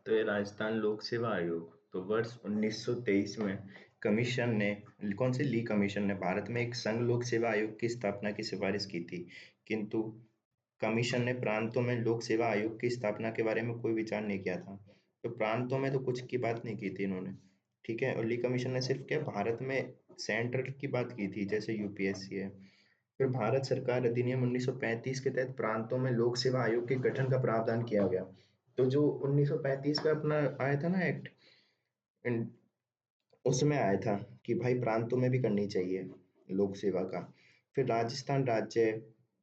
तो ये राजस्थान लोक सेवा आयोग तो वर्ष 1923 में कमीशन ने कौन सी ली कमीशन ने भारत में एक संघ लोक सेवा आयोग की स्थापना की सिफारिश की थी, किंतु कमीशन ने प्रांतों में लोक सेवा आयोग की स्थापना के बारे में कोई विचार नहीं किया था। तो प्रांतों में तो कुछ की बात नहीं की थी इन्होंने। ठीक है, और ली कमीशन ने सिर्फ क्या भारत में सेंट्रल की बात की थी, जैसे यूपीएससी है। फिर भारत सरकार अधिनियम 1935 के तहत प्रांतों में लोक सेवा आयोग के गठन का प्रावधान किया गया। तो जो 1935 का अपना आया था ना एक्ट, उसमें आया था कि भाई प्रांतों में भी करनी चाहिए लोक सेवा का। फिर राजस्थान राज्य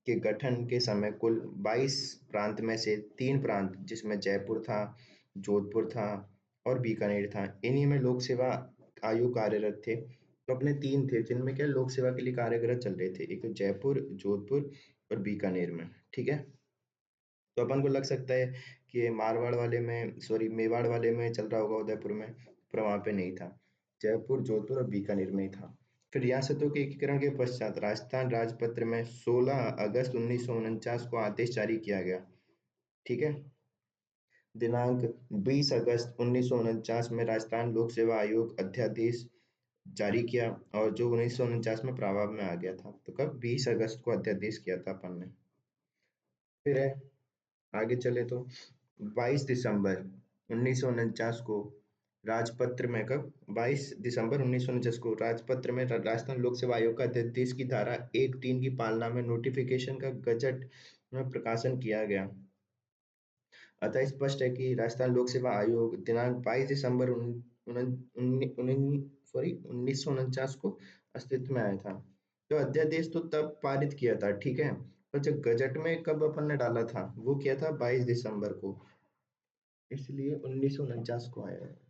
के गठन के समय कुल 22 प्रांत में से 3 प्रांत, जिसमें जयपुर था, जोधपुर था और बीकानेर था, इन्हीं में लोक सेवा आयोग कार्यरत थे। तो अपने 3 थे जिनमें क्या लोक सेवा के लिए कार्यरत चल रहे थे, एक तो जयपुर, जोधपुर और बीकानेर में। ठीक है, तो अपन को लग सकता है कि ये मारवाड़ वाले में, सॉरी, मेवाड़ वाले में चल रहा होगा, उदयपुर में, पर वहां पे नहीं था। जयपुर, जोधपुर और बीकानेर में ही था। फिर रियासतों के एकीकरण के पश्चात राजस्थान राजपत्र में 16 अगस्त 1949 को आदेश जारी किया गया। ठीक है, दिनांक 20 अगस्त 1949 में राजस्थान लोक सेवा आयोग अध्यादेश जारी किया, और जो 1949 में प्रभाव में आ गया था। तो कब? 20 अगस्त को अध्यादेश किया था अपन ने। फिर है, आगे चले तो 22 दिसंबर 1949 को राजपत्र में, कब? 22 दिसंबर 1949 को राजपत्र में राजस्थान लोक सेवा आयोग का अध्यादेश की धारा 1(3) की पालना में नोटिफिकेशन का गजट में प्रकाशन किया गया। अतः स्पष्ट है कि राजस्थान लोक सेवा आयोग दिनांक 22 दिसंबर 1949 को अस्तित्व में आया था। तो अध्यादेश तो तब पारित किया था, ठीक है, पर जब गजट में कब अपन ने डाला था, वो किया था 22 दिसंबर को, इसलिए 1949 को आया है।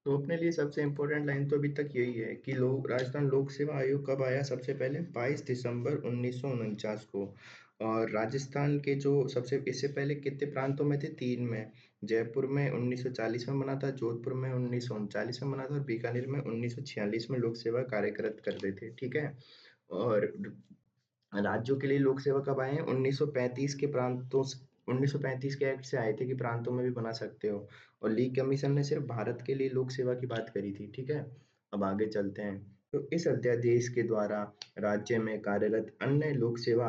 तो अपने लिए सबसे इम्पोर्टेंट लाइन तो अभी तक यही है कि लोग राजस्थान लोक सेवा आयोग कब आया? सबसे पहले 22 दिसंबर 1949 को। और राजस्थान के जो सबसे इससे पहले कितने प्रांतों में थे? 3 में। जयपुर में 1940 में बना था, जोधपुर में 1939 में बना था और बीकानेर में 1946 में लोक सेवा कार्यरत कर रहे थे। ठीक है, और राज्यों के लिए लोक सेवा कब आए हैं? 1935 के प्रांतों 1935 के एक्ट से आए थे कि प्रांतों में भी बना सकते हो। और लीग कमीशन ने सिर्फ भारत के लिए लोक सेवा की बात करी थी। ठीक है, अब आगे चलते हैं। तो इस अध्यादेश के द्वारा राज्य में कार्यरत अन्य लोक सेवा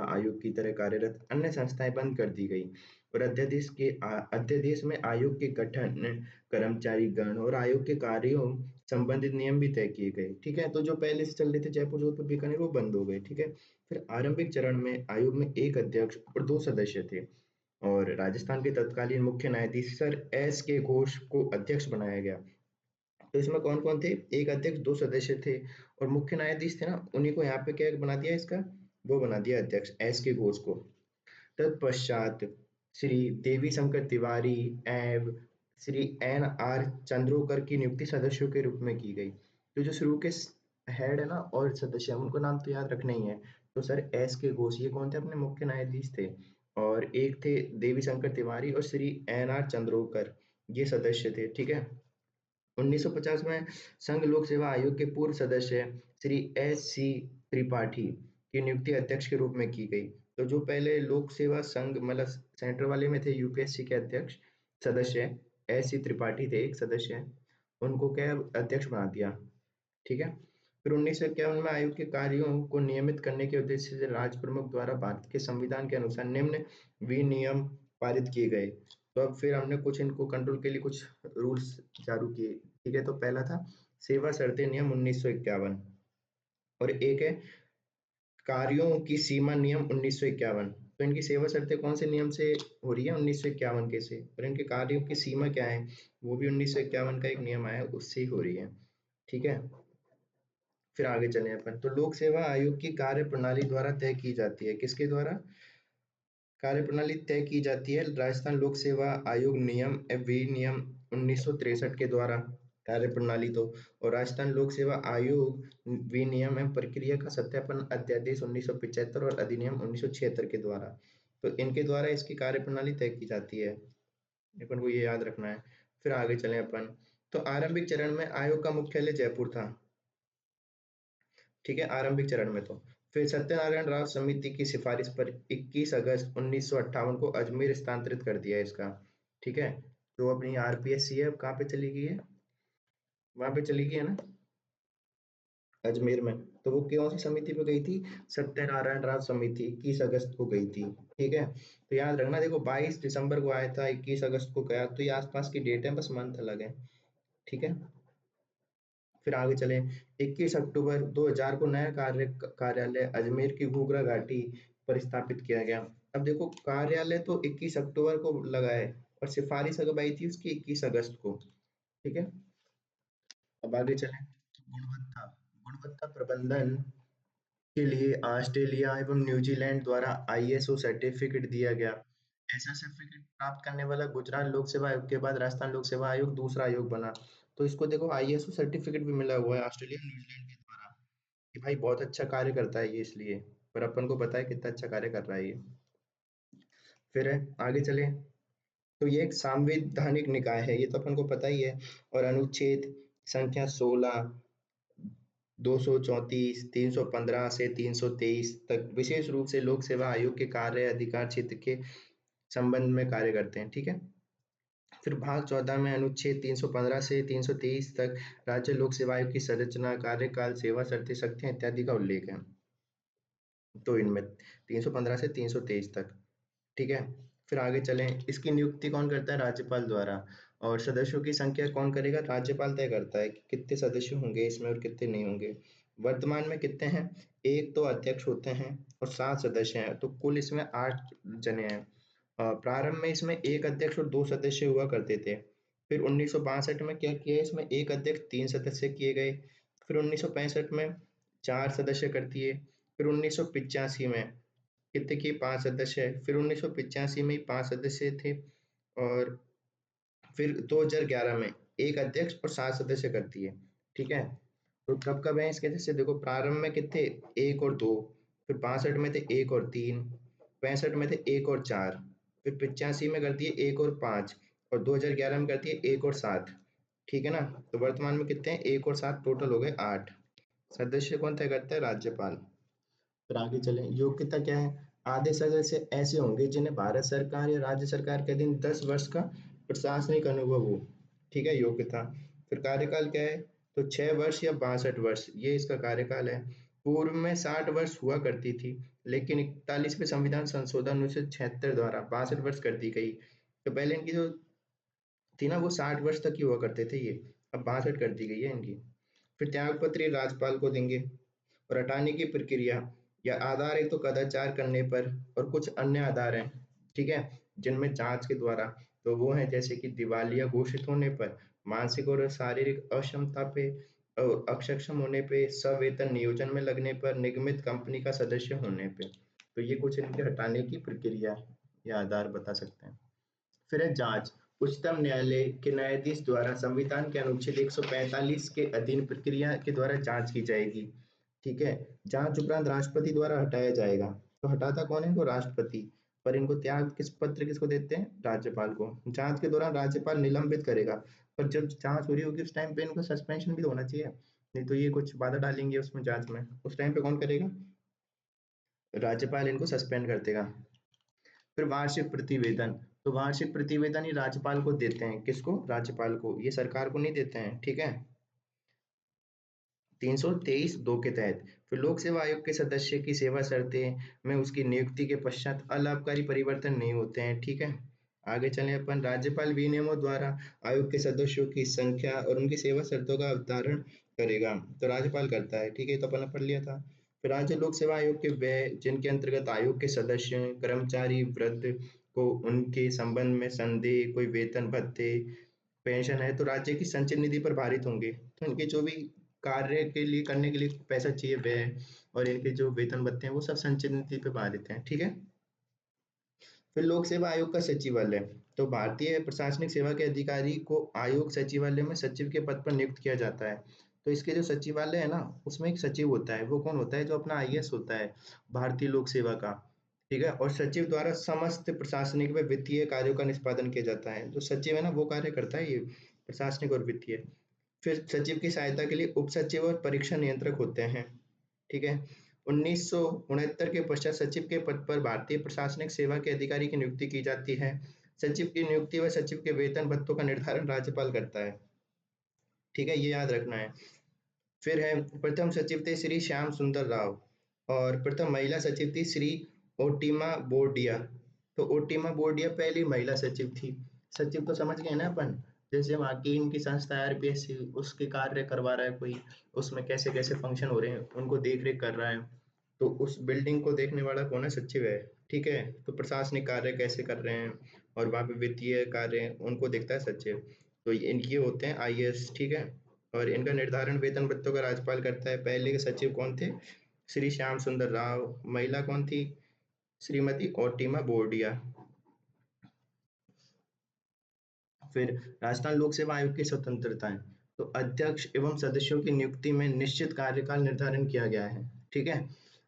आयोग की तरह कार्यरत अन्य संस्थाएं बंद कर दी गई, और अध्यादेश में आयोग के गठन, कर्मचारी गण और आयोग के कार्यों संबंधित नियम भी तय किए गए। ठीक है, तो जो पहले से चल रहे थे जयपुर, जोधपुर, बीकानेर, वो बंद हो गए। ठीक है, फिर आरंभिक चरण में आयोग में एक अध्यक्ष और 2 सदस्य थे, और राजस्थान के तत्कालीन मुख्य न्यायाधीश सर एस के घोष को अध्यक्ष बनाया गया। तो इसमें कौन कौन थे? एक अध्यक्ष, 2 सदस्य थे, और मुख्य न्यायाधीश थे ना, उन्हीं को यहाँ पे क्या बना दिया, इसका वो बना दिया अध्यक्ष, एस के घोष को। तत्पश्चात श्री देवी शंकर तिवारी एवं श्री एन आर चंद्रोकर की नियुक्ति सदस्यों के रूप में की गई। तो जो शुरू के हेड है ना और सदस्य हैं, उनको नाम तो याद रखना ही है। तो सर एस के घोष, ये कौन थे? अपने मुख्य न्यायाधीश थे। और एक थे देवी शंकर तिवारी और श्री एन आर चंद्रोकर, ये सदस्य थे। ठीक है, 1950 में संघ लोक सेवा आयोग के पूर्व सदस्य श्री एस सी त्रिपाठी की नियुक्ति अध्यक्ष के रूप में की गई। तो जो पहले लोक सेवा संघ मतलब सेंटर वाले में थे, यूपीएससी के अध्यक्ष सदस्य एस सी त्रिपाठी थे, एक सदस्य, उनको क्या अध्यक्ष बना दिया। ठीक है, फिर 1951 में आयोग के कार्यों को नियमित करने के उद्देश्य से राज प्रमुख द्वारा भारत के संविधान के अनुसार निम्न विनियम पारित किए गए। तो अब फिर हमने कुछ इनको कंट्रोल के लिए कुछ रूल्स जारी किए। ठीक है, तो पहला था सेवा शर्तें नियम 1951, और एक है कार्यों की सीमा नियम 1951। तो इनकी सेवा शर्तें कौन से नियम से हो रही है? 1951 के से। और इनके कार्यों की सीमा क्या है? वो भी 1951 का एक नियम आया, उससे ही हो रही है। ठीक है, फिर आगे चले अपन। तो लोक सेवा आयोग की कार्य प्रणाली द्वारा तय की जाती है, किसके द्वारा कार्य प्रणाली तय की जाती है? राजस्थान लोक सेवा आयोग नियम विनियम 1963 के द्वारा कार्य प्रणाली। तो और राजस्थान लोक सेवा आयोग विनियम एवं प्रक्रिया का सत्यापन अध्यादेश 1975 और अधिनियम 1976 के द्वारा। तो इनके द्वारा इसकी कार्य प्रणाली तय की जाती है, अपन को ये याद रखना है। फिर आगे चले अपन। तो आरंभिक चरण में आयोग का मुख्यालय जयपुर था। ठीक है, आरंभिक चरण में तो फिर सत्यनारायण राव समिति की सिफारिश पर 21 अगस्त 1958 को अजमेर स्थानांतरित कर दिया इसका। ठीक है, तो अपनी आरपीएससी है अब कहाँ पे चली गई है, वहां पे चली गई है ना, अजमेर में। तो वो कौन सी समिति पे गई थी, सत्यनारायण राव समिति, 21 अगस्त को गई थी। ठीक है, तो याद रखना, देखो 22 दिसंबर को आया था, 21 अगस्त को गया, तो ये आसपास की डेट है, बस मंथ अलग है। ठीक है, फिर आगे चले। 21 अक्टूबर 2000 को नया कार्यालय अजमेर की घूघरा घाटी पर स्थापित किया गया। अब देखो कार्यालय तो 21 अक्टूबर को लगा है, और सिफारिश कब आई थी उसकी, 21 अगस्त को। ठीक है, अब आगे चलें। गुणवत्ता गुणवत्ता प्रबंधन के लिए ऑस्ट्रेलिया एवं न्यूजीलैंड द्वारा आईएसओ सर्टिफिकेट दिया गया। ऐसा सर्टिफिकेट प्राप्त करने वाला गुजरात लोक सेवा आयोग के बाद राजस्थान लोक सेवा आयोग दूसरा आयोग बना। तो इसको देखो आईएसओ सर्टिफिकेट भी मिला हुआ है ऑस्ट्रेलिया न्यूजीलैंड के द्वारा, कि भाई बहुत अच्छा कार्य करता है ये, इसलिए। पर अपन को पता है कितना अच्छा कार्य कर रहा है ये। फिर आगे चले, तो ये एक संवैधानिक निकाय है, ये तो अपन को पता ही है। और अनुच्छेद संख्या 16, 234, 315 से 323 तक विशेष रूप से लोक सेवा आयोग के कार्य अधिकार क्षेत्र के संबंध में कार्य करते हैं। ठीक है, फिर भाग 14 में अनुच्छेद 315 से 323 तक राज्य लोक सेवा आयोग की संरचना, कार्यकाल, सेवा शर्तें, शक्तियां इत्यादि का उल्लेख है। तो इनमें 315 से 323 तक। ठीक है, फिर आगे चलें। इसकी नियुक्ति कौन करता है, राज्यपाल द्वारा। और सदस्यों की संख्या कौन करेगा, राज्यपाल तय करता है कि कितने सदस्य होंगे इसमें और कितने नहीं होंगे। वर्तमान में कितने हैं, एक तो अध्यक्ष होते हैं और 7 सदस्य हैं, तो कुल इसमें 8 जने हैं। प्रारंभ में इसमें एक अध्यक्ष और 2 सदस्य हुआ करते थे। फिर 1962 में क्या किया, इसमें एक अध्यक्ष 3 सदस्य किए गए। फिर 1965 में 4 सदस्य कर दिए। फिर 1985 में कितने की, 5 सदस्य है। फिर 1985 में ही 5 सदस्य थे। और फिर 2011 में एक अध्यक्ष और 7 सदस्य करती है। ठीक है, तो कब कब है इसके जैसे, देखो प्रारंभ में कितने, एक और दो। फिर 62 में थे एक और तीन। 65 में थे एक और चार। फिर 85 में कर दिए एक और पाँच। और 2011 में कर दिए एक और सात। ठीक है ना, तो वर्तमान में कितने हैं, एक और सात, टोटल हो गए 8 सदस्य। कौन तय करता है, राज्यपाल। फिर आगे चलें, योग्यता क्या है। आधे सदस्य ऐसे होंगे जिन्हें भारत सरकार या राज्य सरकार के अधीन 10 वर्ष का प्रशासनिक अनुभव हो। ठीक है, योग्यता। फिर कार्यकाल क्या है, तो 6 वर्ष या 62 वर्ष, ये इसका कार्यकाल है। पूर्व में 60 वर्ष हुआ करती थी, लेकिन 41वें संविधान संशोधन 1976 द्वारा 62 वर्ष कर दी गई। तो पहले इनकी जो थी ना, वो 60 वर्ष तक ही हुआ करते थे ये, अब 62 कर दी गई है इनकी। फिर त्यागपत्र ये राज्यपाल को देंगे। और हटाने की प्रक्रिया या आधार है, तो कदाचार करने पर और कुछ अन्य आधार हैं। ठीक है, जिनमें जांच के द्वारा, तो वो है जैसे कि दिवालिया घोषित होने पर, मानसिक और शारीरिक अक्षमता पे और अक्षम होने पे, सवेतन नियोजन में लगने पर, निगमित कंपनी का सदस्य होने पे। तो ये कुछ इनके हटाने की प्रक्रिया या आधार बता सकते हैं। फिर है जांच। उच्चतम न्यायालय के न्यायाधीश द्वारा संविधान के अनुच्छेद 145 के अधीन प्रक्रिया के द्वारा जांच की जाएगी। ठीक है, जांच उपरांत राष्ट्रपति द्वारा हटाया जाएगा। तो हटाता कौन है, इनको राष्ट्रपति। पर इनको त्याग किस पत्र किसको देते हैं, राज्यपाल को। जांच के दौरान राज्यपाल निलंबित करेगा। पर जब जांच हो रही होगी उस टाइम पे इनको सस्पेंशन भी तो होना चाहिए, नहीं तो ये कुछ बाधा डालेंगे उसमें जांच में, उस टाइम पे कौन करेगा, राज्यपाल इनको सस्पेंड कर देगा। फिर वार्षिक प्रतिवेदन। तो वार्षिक प्रतिवेदन ही राज्यपाल को देते हैं, किसको, राज्यपाल को, ये सरकार को नहीं देते हैं। ठीक है, 323(2) के तहत। फिर लोक सेवा आयोग के सदस्य की सेवा शर्तें में उसकी नियुक्ति के पश्चात अलाभकारी परिवर्तन नहीं होते हैं। ठीक है, आगे चलें अपन। राज्यपाल विनियमों द्वारा आयोग के सदस्यों की संख्या और उनकी सेवा शर्तों का अवधारण करेगा। तो राज्यपाल करता है। ठीक है, तो अपन ने पढ़ लिया था। फिर राज्य लोक सेवा आयोग के व्यय जिनके अंतर्गत आयोग के सदस्य, कर्मचारी वृद्ध को उनके संबंध में संदेह, कोई वेतन भत्ते, पेंशन है, तो राज्य की संचय निधि पर भारित होंगे। तो इनके जो भी कार्य के लिए करने के लिए पैसा चाहिए व्यय, और इनके जो वेतन भत्ते हैं वो सब संचय निधि पे भारित हैं। ठीक है, फिर लोक सेवा आयोग का सचिवालय। तो भारतीय प्रशासनिक सेवा के अधिकारी को आयोग सचिवालय में सचिव के पद पर नियुक्त किया जाता है। तो इसके जो सचिवालय है ना, उसमें एक सचिव होता है, वो कौन होता है, जो अपना आईएएस होता है भारतीय लोक सेवा का। ठीक है, और सचिव द्वारा समस्त प्रशासनिक व वित्तीय कार्यों का निष्पादन किया जाता है। जो सचिव है ना, वो कार्य करता है ये प्रशासनिक और वित्तीय। फिर सचिव की सहायता के लिए उप सचिव और परीक्षा नियंत्रक होते हैं। ठीक है, 1969 के पश्चात सचिव के पद पर भारतीय प्रशासनिक सेवा के अधिकारी की नियुक्ति की जाती है। सचिव की नियुक्ति व सचिव के वेतन भत्तों का निर्धारण राज्यपाल करता है। ठीक है, ये याद रखना है। फिर है प्रथम सचिव थे श्री श्याम सुंदर राव और प्रथम महिला सचिव थी श्री ओटीमा बोर्डिया। तो ओटीमा बोर्डिया पहली महिला सचिव थी। सचिव तो समझ गए ना अपन, जैसे वहाँ की इनकी संस्था आरपीएससी उसके कार्य करवा रहा है कोई, उसमें कैसे कैसे फंक्शन हो रहे हैं उनको देख रेख कर रहा है। तो उस बिल्डिंग को देखने वाला कौन है? सचिव है। ठीक है, तो प्रशासनिक कार्य कैसे कर रहे हैं और वहाँ पे वित्तीय कार्य उनको देखता है सचिव। तो इनके होते हैं आईएएस। ठीक है, और इनका निर्धारण वेतन भत्तों का राज्यपाल करता है। पहले के सचिव कौन थे? श्री श्याम सुंदर राव। महिला कौन थी? श्रीमती ओटीमा बोर्डिया। फिर राजस्थान लोक सेवा आयोग की स्वतंत्रताएं। तो अध्यक्ष एवं सदस्यों की नियुक्ति में निश्चित कार्यकाल निर्धारण किया गया है। ठीक है,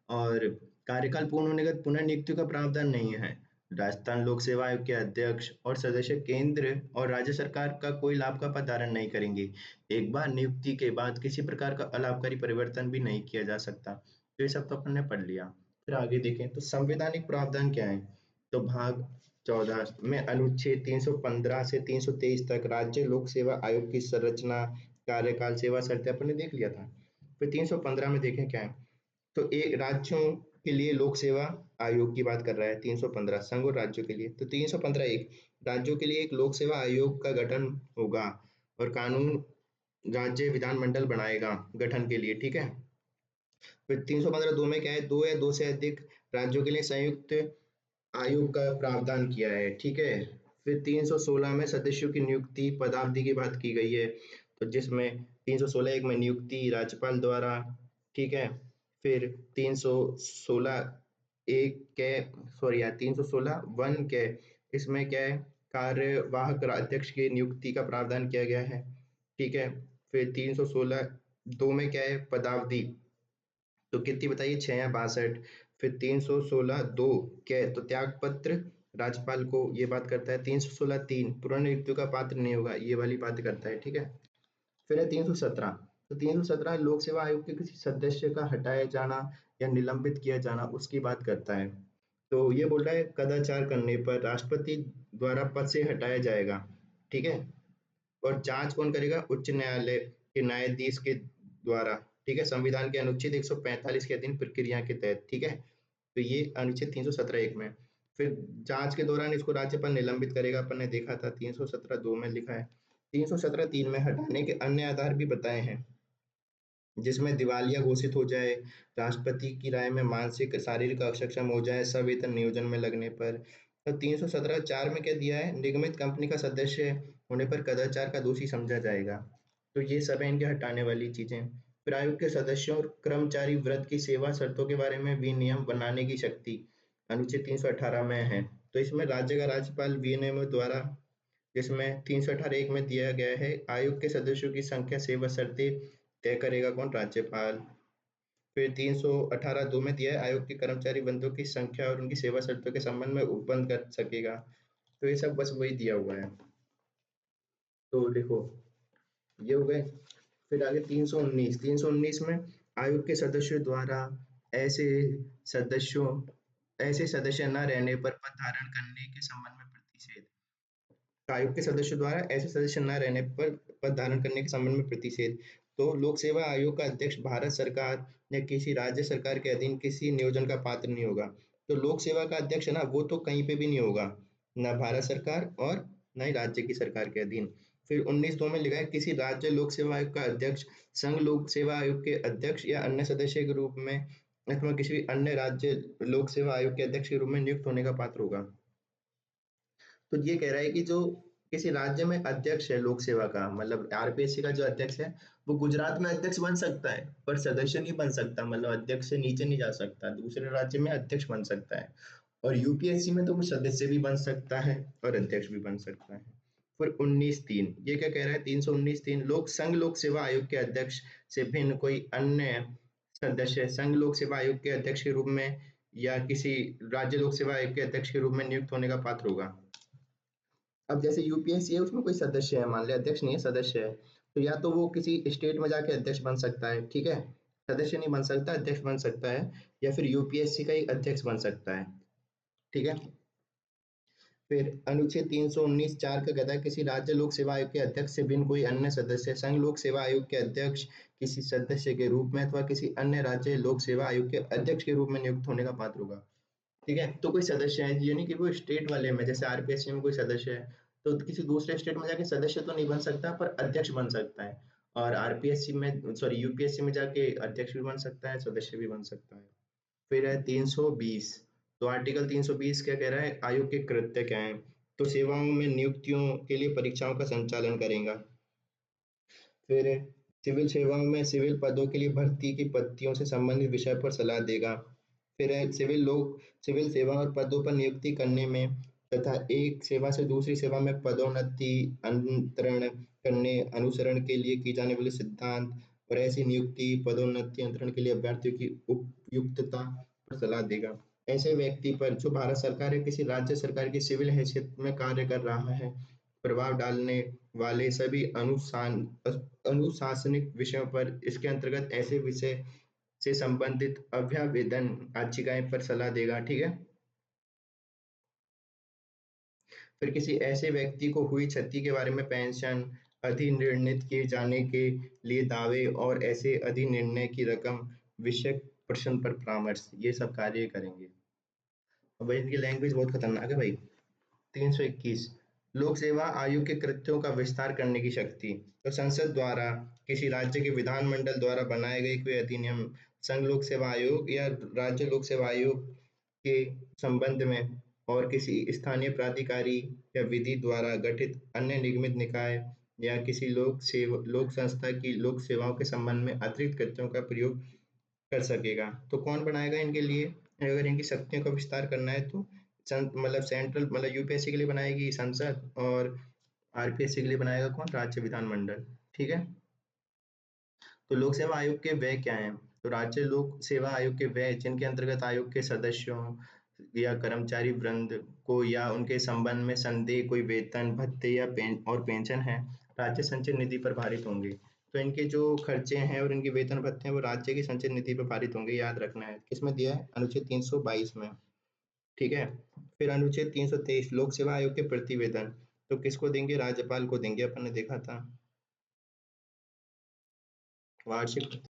और कार्यकाल पूर्ण होने के बाद पुनर्नियुक्ति का प्रावधान नहीं है। राजस्थान लोक सेवा आयोग के अध्यक्ष और सदस्य केंद्र और राज्य सरकार का कोई लाभ का पदारण नहीं करेंगे। एक बार नियुक्ति के बाद किसी प्रकार का अलाभकारी परिवर्तन भी नहीं किया जा सकता। तो ये सब तो अपन ने पढ़ लिया। फिर आगे देखें तो संवैधानिक प्रावधान क्या है। तो भाग 14 में अनुच्छेद 315 से 323 तक राज्य लोक सेवा आयोग की संरचना, कार्यकाल, सेवा शर्तें अपन ने देख लिया था। फिर 315 में देखें क्या है। तो एक राज्यों के लिए लोक सेवा आयोग की बात कर रहा है 315 संघ और राज्यों के लिए। तो 315 एक राज्यों के लिए एक लोक सेवा आयोग का गठन होगा और कानून राज्य विधानमंडल बनाएगा गठन के लिए। ठीक है, फिर 315 दो में क्या है, दो या दो से अधिक राज्यों के लिए संयुक्त आयोग का प्रावधान किया है। ठीक है, फिर 316 में सदस्यों की नियुक्ति पदावधि की बात की गई है। तो जिसमें 316 एक में नियुक्ति राज्यपाल द्वारा। ठीक है, फिर 316 एक के सॉरी यार 316 वन के इसमें क्या है, कार्यवाहक अध्यक्ष की नियुक्ति का प्रावधान किया गया है। ठीक है, फिर 316 दो में क्या है, पदावधि। तो कितनी बताइए, 6 या 62। फिर 316 दो क्या है, तो त्याग पत्र राज्यपाल को ये बात करता है। 316 तीन पुनर्नियुक्ति का पात्र नहीं होगा, ये वाली बात करता है। ठीक है, फिर है 317। तो 317 लोक सेवा आयोग के किसी सदस्य का हटाया जाना या निलंबित किया जाना उसकी बात करता है। तो ये बोल रहा है कदाचार करने पर राष्ट्रपति द्वारा पद से हटाया जाएगा। ठीक है, और जांच कौन करेगा? उच्च न्यायालय के न्यायाधीश के द्वारा। ठीक है, संविधान के अनुच्छेद 145 के अधीन प्रक्रिया के तहत। ठीक है, तो ये अनुच्छेद 317 एक में। फिर जांच के दौरान इसको राज्यपाल निलंबित करेगा, अपन ने देखा था 317 दो में लिखा है। 317 तीन में हटाने के अन्य आधार भी बताए हैं, जिसमें दिवालिया घोषित हो जाए, राष्ट्रपति की राय में मानसिक शारीरिक अक्षम हो जाए, सवेतन नियोजन में लगने पर। तो 317 चार में क्या दिया है, निगमित कंपनी का सदस्य होने पर कदाचार का दोषी समझा जाएगा। तो ये सब है इनके हटाने वाली चीजें। फिर आयोग के सदस्यों और कर्मचारी व्रत की सेवा शर्तों के बारे में विनियम बनाने की शक्ति अनुच्छेद 318 में है। तो इसमें राज्य का राज्यपाल विनियमों द्वारा, जिसमें 318 एक में दिया गया है, आयोग के सदस्यों की संख्या, सेवा शर्तें तय करेगा कौन? राज्यपाल। फिर 318 दो में दिया है, आयोग के कर्मचारी बंधुओं की संख्या और उनकी सेवा शर्तों के संबंध में उपबंध कर सकेगा। तो ये सब बस वही दिया हुआ है। तो देखो ये हो गए। फिर आगे 319 में आयोग के सदस्यों द्वारा ऐसे सदस्यों ऐसे सदस्य न रहने पर पद धारण करने के संबंध में प्रतिषेध। आयोग के सदस्यों द्वारा ऐसे सदस्य न रहने पर पद धारण करने के संबंध में प्रतिषेध। तो लोक सेवा आयोग का अध्यक्ष भारत सरकार या किसी राज्य सरकार के अधीन किसी नियोजन का पात्र नहीं होगा। तो लोक सेवा का अध्यक्ष है ना, वो तो कहीं पे भी नहीं होगा, ना भारत सरकार और न ही राज्य की सरकार के अधीन। फिर 19 दो में लिखा है, किसी राज्य लोक सेवा आयोग का अध्यक्ष संघ लोक सेवा आयोग के अध्यक्ष या अन्य सदस्य के रूप में अथवा किसी अन्य राज्य लोक सेवा आयोग के अध्यक्ष के रूप में नियुक्त होने का पात्र होगा। तो ये कह रहा है कि जो किसी राज्य में अध्यक्ष है लोक सेवा का, मतलब आरपीएससी का जो अध्यक्ष है, वो गुजरात में अध्यक्ष बन सकता है पर सदस्य नहीं बन सकता, मतलब अध्यक्ष से नीचे नहीं जा सकता, दूसरे राज्य में अध्यक्ष बन सकता है। और यूपीएससी में तो वो सदस्य भी बन सकता है और अध्यक्ष भी बन सकता है। फिर 19 3 ये क्या कह रहा है, 319 3 लोक संघ लोक सेवा आयोग के अध्यक्ष से भिन्न कोई अन्य सदस्य संघ लोक सेवा आयोग के अध्यक्ष के रूप में या किसी राज्य लोक सेवा आयोग के अध्यक्ष के रूप में नियुक्त होने का पात्र होगा। अब जैसे यूपीएससी है, उसमें कोई सदस्य है, मान लिया अध्यक्ष नहीं है, सदस्य है, तो या तो वो किसी स्टेट में जाके अध्यक्ष बन सकता है। ठीक है, सदस्य नहीं बन सकता, अध्यक्ष बन सकता है। या फिर यूपीएससी का ही अध्यक्ष बन सकता है। ठीक है। फिर अनुच्छेद 319 4 का कहता है किसी राज्य लोक सेवा आयोग के अध्यक्ष से भिन्न कोई अन्य सदस्य संघ लोक सेवा आयोग के अध्यक्ष किसी सदस्य के रूप में अथवा किसी अन्य राज्य लोक सेवा आयोग के अध्यक्ष के रूप में नियुक्त होने का पात्र होगा। ठीक है, तो कोई सदस्य है यानी कि वो स्टेट वाले में, जैसे आरपीएससी में कोई सदस्य है तो किसी दूसरे स्टेट में जाके सदस्य तो नहीं बन सकता पर अध्यक्ष बन सकता है, और आरपीएससी में सॉरी यूपीएससी में जाके अध्यक्ष भी बन सकता है, सदस्य भी बन सकता है। फिर है 320। तो आर्टिकल 320 क्या कह रहा है, आयोग के कृत्य क्या है। तो सेवाओं में नियुक्तियों के लिए परीक्षाओं का संचालन करेगा। फिर सिविल सेवाओं में सिविल पदों के लिए भर्ती की पद्धतियों से संबंधित विषय पर सलाह देगा। फिर है सिविल सेवा और पदों पर नियुक्ति करने में तथा एक सेवा से दूसरी सेवा में पदोन्नति अंतरण करने अनुसरण के लिए की जाने वाले सिद्धांत और ऐसी नियुक्ति पदोन्नति अंतरण के लिए अभ्यर्थियों की उपयुक्तता पर सलाह देगा। ऐसे व्यक्ति पर जो भारत सरकार या किसी राज्य सरकार की सिविल हैसियत में कार्य कर रहा है प्रभाव डालने वाले सभी अनुशासनिक विषयों पर इसके अंतर्गत ऐसे विषय से संबंधित अभ्यावेदन याचिकाएं पर सलाह देगा। ठीक है। फिर किसी ऐसे व्यक्ति को हुई क्षति के बारे में पेंशन अधिनिर्णित किए जाने के लिए दावे और ऐसे अधिनिर्णय की रकम विषय प्रश्न पर परामर्श ये सब कार्य करेंगे। और भाई इनकी लैंग्वेज बहुत खतरनाक है भाई। 321 लोक सेवा आयोग के कृत्यों का विस्तार करने की शक्ति। तो संसद द्वारा किसी राज्य के विधानमंडल द्वारा बनाए गए कोई अधिनियम संघ लोक सेवा आयोग या राज्य लोक सेवा आयोग के संबंध में और किसी स्थानीय प्राधिकारी या विधि द्वारा गठित अन्य निगमित निकाय या किसी लोक संस्था की लोक सेवाओं के संबंध में अतिरिक्त कृत्यों का प्रयोग कर सकेगा। तो कौन बनाएगा इनके लिए, अगर इनकी शक्तियों का विस्तार करना है तो मतलब सेंट्रल मतलब यूपीएससी के लिए बनाएगी संसद, और आरपीएससी के लिए बनाएगा कौन, राज्य विधानमंडल। ठीक है। तो लोक सेवा आयोग के व्यय क्या हैं। तो राज्य लोक सेवा आयोग के व्यय जिनके अंतर्गत आयोग के सदस्यों या कर्मचारी वृंद को या उनके संबंध में संदेह कोई वेतन भत्ते या पेंशन है राज्य संचय निधि पर भारित होंगे। तो इनके जो खर्चे हैं और इनके वेतन भत्ते हैं वो राज्य की संचय निधि पर भारित होंगे, याद रखना है। किसमें दिया है, अनुच्छेद 322 में। ठीक है। फिर अनुच्छेद 323 लोक सेवा आयोग के प्रतिवेदन तो किसको देंगे, राज्यपाल को देंगे, अपन ने देखा था वार्षिक